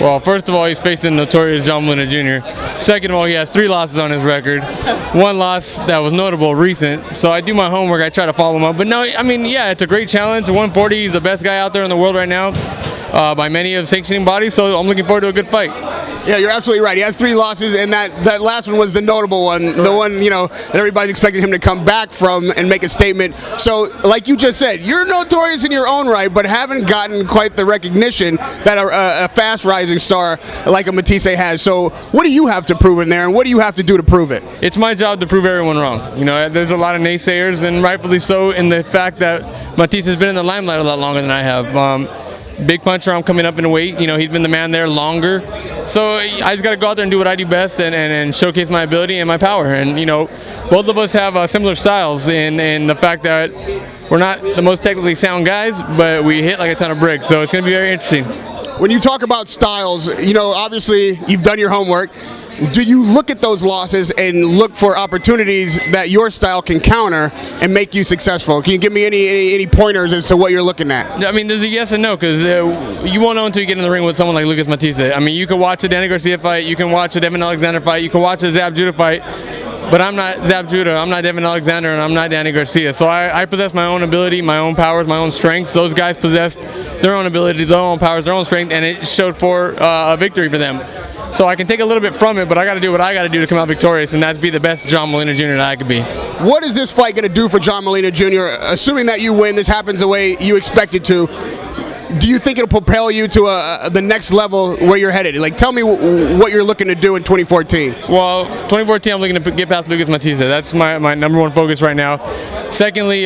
Well, first of all, he's facing notorious John Molina Jr. Second of all, he has 3 losses on his record. 1 loss that was notable, recent. So I do my homework. I try to follow him up. But no, I mean, yeah, it's a great challenge. 140, he's the best guy out there in the world right now by many of sanctioning bodies. So I'm looking forward to a good fight. Yeah, you're absolutely right. He has 3 losses, and that last one was the notable one, the one, that everybody's expecting him to come back from and make a statement. So, like you just said, you're notorious in your own right, but haven't gotten quite the recognition that a fast rising star like a Matthysse has. So, what do you have to prove in there, and what do you have to do to prove it? It's my job to prove everyone wrong. There's a lot of naysayers, and rightfully so, in the fact that Matthysse has been in the limelight a lot longer than I have. Big puncher, I'm coming up in weight. He's been the man there longer. So I just got to go out there and do what I do best and showcase my ability and my power. And, both of us have similar styles in the fact that we're not the most technically sound guys, but we hit like a ton of bricks. So it's going to be very interesting. When you talk about styles, obviously you've done your homework. Do you look at those losses and look for opportunities that your style can counter and make you successful? Can you give me any pointers as to what you're looking at? I mean, there's a yes and no, because you won't know until you get in the ring with someone like Lucas Matthysse. I mean, you can watch a Danny Garcia fight, you can watch a Devon Alexander fight, you can watch a Zab Judah fight, but I'm not Zab Judah, I'm not Devon Alexander, and I'm not Danny Garcia. So I possess my own ability, my own powers, my own strengths. Those guys possessed their own abilities, their own powers, their own strength, and it showed for a victory for them. So I can take a little bit from it, but I got to do what I got to do to come out victorious, and that's be the best John Molina Jr. that I could be. What is this fight going to do for John Molina Jr.? Assuming that you win, this happens the way you expect it to. Do you think it'll propel you to the next level where you're headed? Like, tell me what you're looking to do in 2014. Well, 2014, I'm looking to get past Lucas Matthysse. That's my #1 focus right now. Secondly,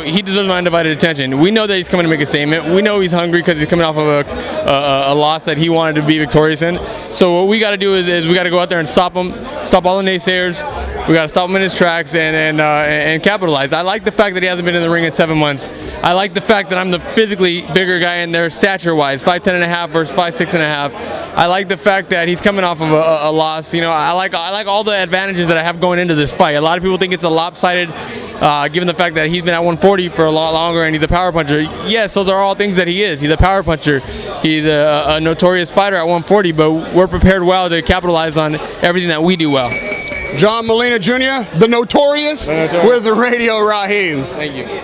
he deserves my undivided attention. We know that he's coming to make a statement. We know he's hungry because he's coming off of a loss that he wanted to be victorious in. So what we got to do is we got to go out there and stop him, stop all the naysayers. We got to stop him in his tracks and capitalize. I like the fact that he hasn't been in the ring in 7 months. I like the fact that I'm the physically bigger guy in there, stature-wise, 5'10.5" versus 5'6.5". I like the fact that he's coming off of a loss. I like all the advantages that I have going into this fight. A lot of people think it's a lopsided, given the fact that he's been at 140 for a lot longer and he's a power puncher. Yes, those are all things that he is. He's a power puncher. He's a notorious fighter at 140, but we're prepared well to capitalize on everything that we do well. John Molina Jr., the Notorious, with the Radio Rahim. Thank you.